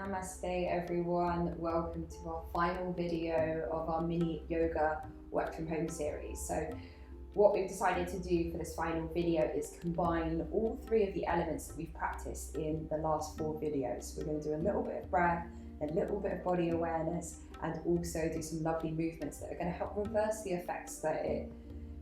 Namaste everyone, welcome to our final video of our mini yoga work from home series. So what we've decided to do for this final video is combine all three of the elements that we've practiced in the last 4 videos. We're going to do a little bit of breath, a little bit of body awareness, and also do some lovely movements that are going to help reverse the effects that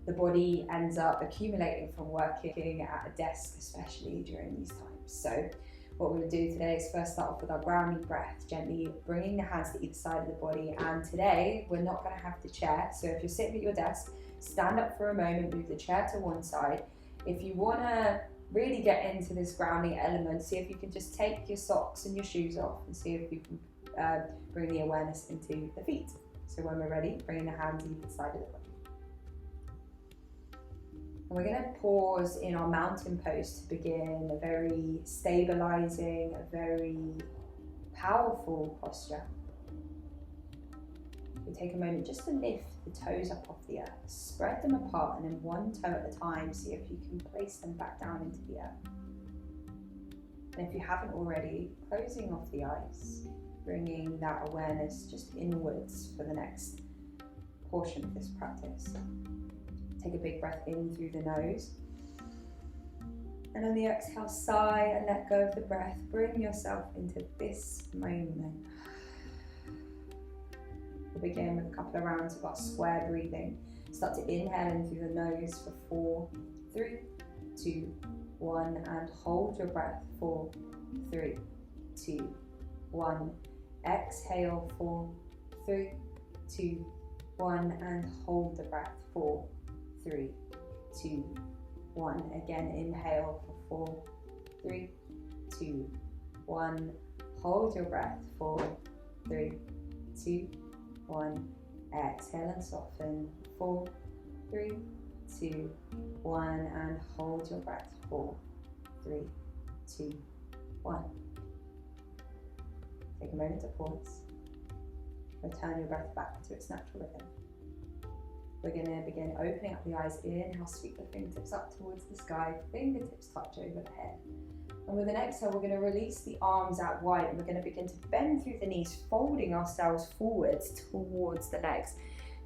the body ends up accumulating from working at a desk, especially during these times. So what we're going to do today is first start off with our grounding breath, gently bringing the hands to either side of the body. And today we're not going to have the chair, so if you're sitting at your desk, stand up for a moment, move the chair to one side. If you want to really get into this grounding element, see if you can just take your socks and your shoes off and see if you can bring the awareness into the feet. So when we're ready, bringing the hands either side of the body. And we're going to pause in our mountain pose to begin a very stabilizing, a very powerful posture. We take a moment just to lift the toes up off the earth, spread them apart, and then one toe at a time, see if you can place them back down into the earth. And if you haven't already, closing off the eyes, bringing that awareness just inwards for the next portion of this practice. Take a big breath in through the nose. And on the exhale, sigh and let go of the breath. Bring yourself into this moment. We'll begin with a couple of rounds of our square breathing. Start to inhale in through the nose for 4, 3, 2, 1, and hold your breath. 4, 3, 2, 1. Exhale, 4, 3, 2, 1, and hold the breath. 4, 3, 2, 1. Again, inhale for 4, 3, 2, 1. Hold your breath. 4, 3, 2, 1. Exhale and soften. 4, 3, 2, 1. And hold your breath. 4, 3, 2, 1. Take a moment to pause. Return your breath back to its natural rhythm. We're going to begin opening up the eyes. Inhale, sweep the fingertips up towards the sky, fingertips touch over the head. And with an exhale, we're going to release the arms out wide and we're going to begin to bend through the knees, folding ourselves forwards towards the legs.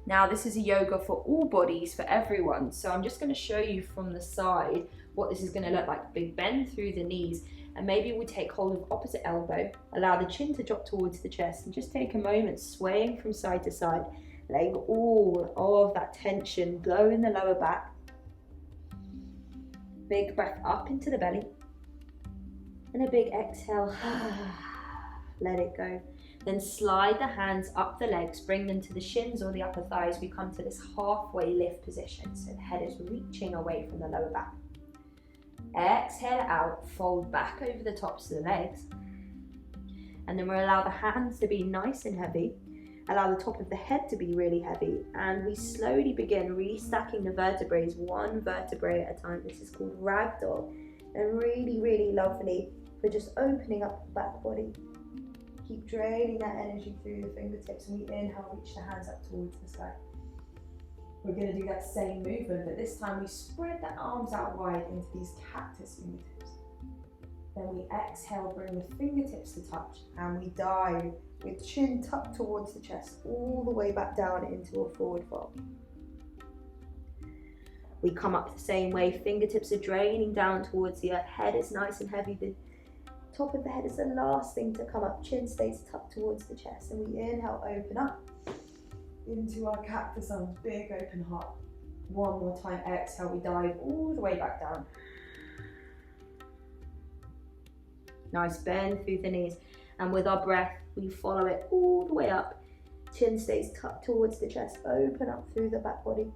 Now, this is a yoga for all bodies, for everyone. So I'm just going to show you from the side what this is going to look like. Big bend through the knees, and maybe we take hold of opposite elbow, allow the chin to drop towards the chest, and just take a moment swaying from side to side, letting all of that tension go in the lower back. Big breath up into the belly. And a big exhale. Let it go. Then slide the hands up the legs, bring them to the shins or the upper thighs. We come to this halfway lift position. So the head is reaching away from the lower back. Exhale out, fold back over the tops of the legs. And then we'll allow the hands to be nice and heavy. Allow the top of the head to be really heavy, and we slowly begin restacking the vertebrae, one vertebrae at a time. This is called Ragdoll, and really, really lovely for just opening up the back body. Keep draining that energy through the fingertips, and we inhale, reach the hands up towards the sky. We're going to do that same movement, but this time we spread the arms out wide into these cactus fingertips. Then we exhale, bring the fingertips to touch, and we dive with chin tucked towards the chest, all the way back down into a forward fold. We come up the same way, fingertips are draining down towards the earth, head is nice and heavy, the top of the head is the last thing to come up, chin stays tucked towards the chest, and we inhale, open up into our cactus arms, big open heart. One more time, exhale, we dive all the way back down. Nice bend through the knees, and with our breath, we follow it all the way up. Chin stays tucked towards the chest, open up through the back body.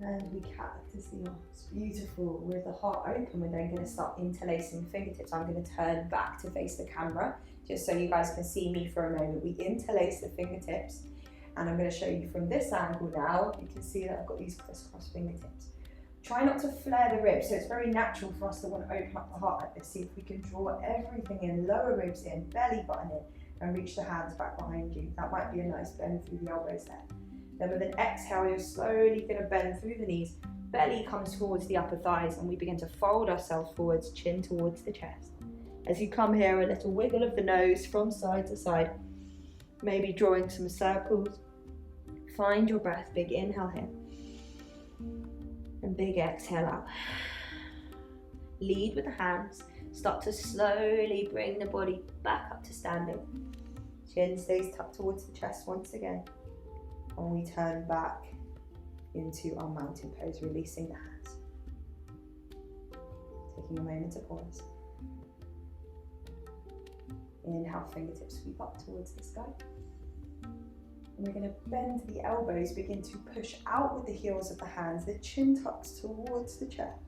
And we cactus the arms, beautiful. With the heart open, we're then going to start interlacing the fingertips. I'm going to turn back to face the camera, just so you guys can see me for a moment. We interlace the fingertips, and I'm going to show you from this angle now. You can see that I've got these crisscross fingertips. Try not to flare the ribs, so it's very natural for us to want to open up the heart like this. See if we can draw everything in, lower ribs in, belly button in, and reach the hands back behind you. That might be a nice bend through the elbows there. Then with an exhale, you're slowly going to bend through the knees, belly comes towards the upper thighs, and we begin to fold ourselves forwards, chin towards the chest. As you come here, a little wiggle of the nose from side to side, maybe drawing some circles. Find your breath, big inhale here, and big exhale out. Lead with the hands, start to slowly bring the body back up to standing. Chin stays tucked towards the chest once again, and we turn back into our mountain pose, releasing the hands. Taking a moment to pause. Inhale, fingertips sweep up towards the sky. And we're going to bend the elbows, begin to push out with the heels of the hands, the chin tucks towards the chest.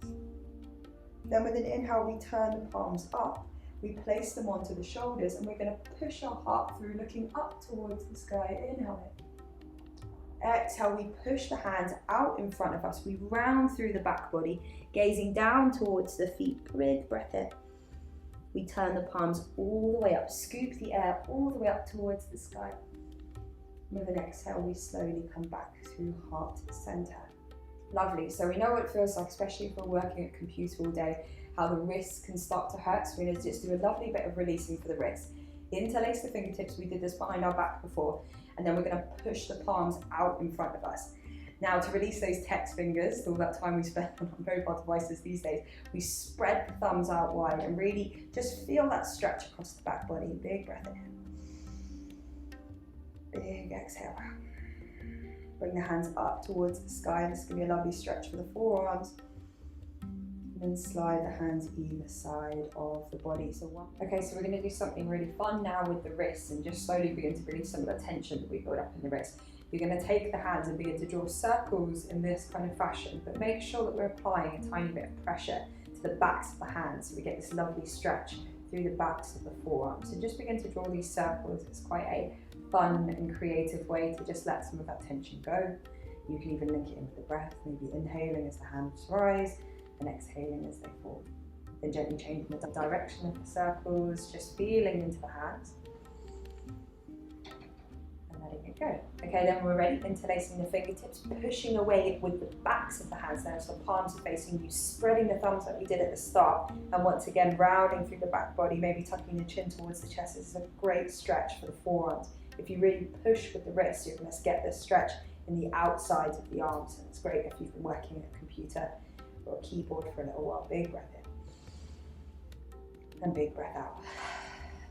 Then with an inhale, we turn the palms up, we place them onto the shoulders, and we're going to push our heart through, looking up towards the sky. Inhale it. Exhale, we push the hands out in front of us, we round through the back body, gazing down towards the feet. Big breath in. We turn the palms all the way up, scoop the air all the way up towards the sky. With an exhale, we slowly come back through heart center. Lovely. So we know what it feels like, especially if we're working at a computer all day, how the wrists can start to hurt. So we're going to just do a lovely bit of releasing for the wrists. Interlace the fingertips. We did this behind our back before. And then we're going to push the palms out in front of us. Now, to release those text fingers, all that time we spend on mobile devices these days, we spread the thumbs out wide and really just feel that stretch across the back body. Big breath in. Big exhale out. Bring the hands up towards the sky. This is going to be a lovely stretch for the forearms. And then slide the hands either side of the body. Okay, so we're going to do something really fun now with the wrists and just slowly begin to release some of the tension that we build up in the wrists. You're going to take the hands and begin to draw circles in this kind of fashion, but make sure that we're applying a tiny bit of pressure to the backs of the hands so we get this lovely stretch through the backs of the forearms. So just begin to draw these circles. It's quite a fun and creative way to just let some of that tension go. You can even link it in with the breath, maybe inhaling as the hands rise and exhaling as they fall. Then gently changing the direction of the circles, just feeling into the hands and letting it go. Okay, then we're ready, interlacing the fingertips, pushing away with the backs of the hands now, so the palms are facing you, spreading the thumbs like we did at the start, and once again rounding through the back body, maybe tucking the chin towards the chest. This is a great stretch for the forearms. If you really push with the wrists, you're going to get this stretch in the outsides of the arms, and it's great if you've been working at a computer or a keyboard for a little while. Big breath in and big breath out.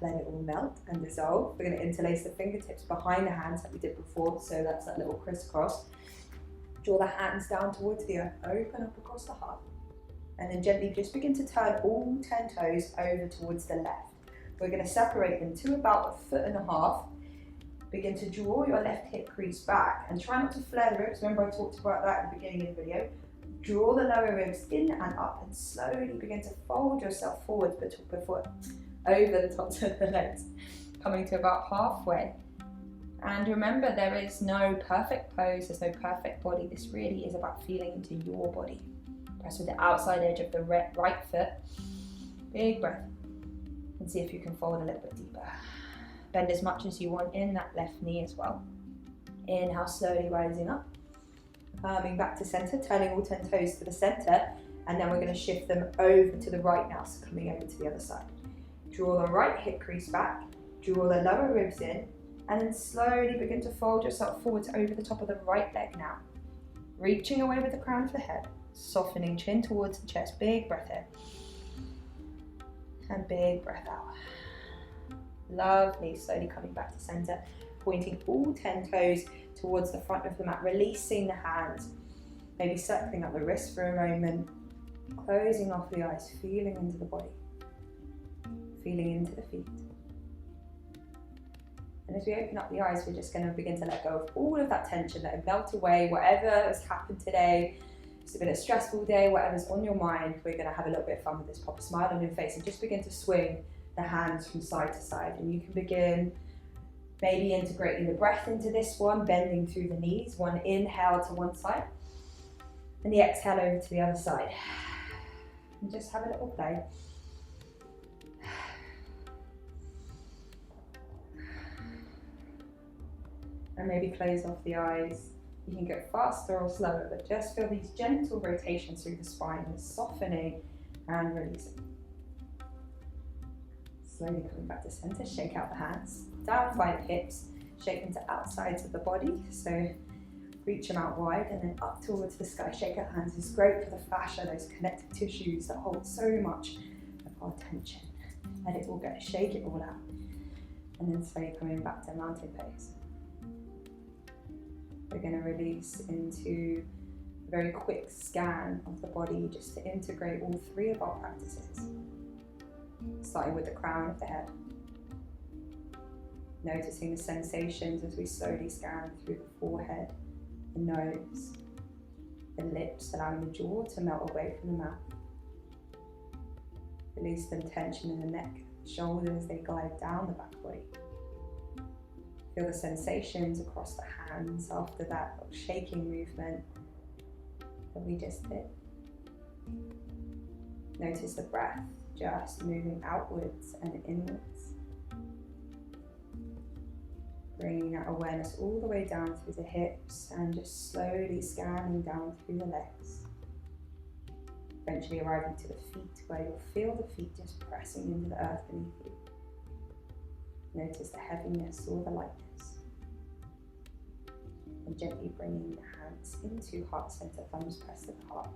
Let it all melt and dissolve. We're going to interlace the fingertips behind the hands like we did before, so that's that little crisscross. Draw the hands down towards the earth, open up across the heart, and then gently just begin to turn all 10 toes over towards the left. We're going to separate them to about 1.5 feet. Begin to draw your left hip crease back and try not to flare the ribs. Remember I talked about that at the beginning of the video. Draw the lower ribs in and up and slowly begin to fold yourself forwards before over the tops of the legs, coming to about halfway. And remember, there is no perfect pose, there's no perfect body. This really is about feeling into your body. Press with the outside edge of the right foot. Big breath. And see if you can fold a little bit deeper. Bend as much as you want in that left knee as well. Inhale, slowly rising up. Coming back to center, turning all 10 toes to the center, and then we're going to shift them over to the right now, so coming over to the other side. Draw the right hip crease back, draw the lower ribs in, and then slowly begin to fold yourself forwards over the top of the right leg now. Reaching away with the crown of the head, softening chin towards the chest, big breath in, and big breath out. Lovely, slowly coming back to center, pointing all 10 toes towards the front of the mat, releasing the hands, maybe circling up the wrists for a moment, closing off the eyes, feeling into the body, feeling into the feet. And as we open up the eyes, we're just going to begin to let go of all of that tension, let it melt away, whatever has happened today. It's been a stressful day, whatever's on your mind, we're going to have a little bit of fun with this. Pop a smile on your face and just begin to swing the hands from side to side. And you can begin maybe integrating the breath into this one, bending through the knees. One inhale to one side and the exhale over to the other side. And just have a little play. And maybe close off the eyes. You can go faster or slower, but just feel these gentle rotations through the spine, softening and releasing. Slowly coming back to center, shake out the hands. Down, find hips, shake them to outsides of the body. So reach them out wide and then up towards the sky. Shake out hands. It's great for the fascia, those connective tissues that hold so much of our tension. Let it all go, shake it all out. And then slowly coming back to mountain pose. We're going to release into a very quick scan of the body just to integrate all three of our practices. Starting with the crown of the head. Noticing the sensations as we slowly scan through the forehead, the nose, the lips, allowing the jaw to melt away from the mouth. Release the tension in the neck, shoulders as they glide down the back body. Feel the sensations across the hands after that little shaking movement that we just did. Notice the breath just moving outwards and inwards. Bringing that awareness all the way down through the hips and just slowly scanning down through the legs. Eventually arriving to the feet where you'll feel the feet just pressing into the earth beneath you. Notice the heaviness or the lightness. And gently bringing the hands into heart center, thumbs pressed to the heart.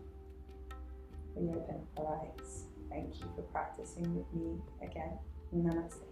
Reopen our eyes. Thank you for practicing with me again. Namaste.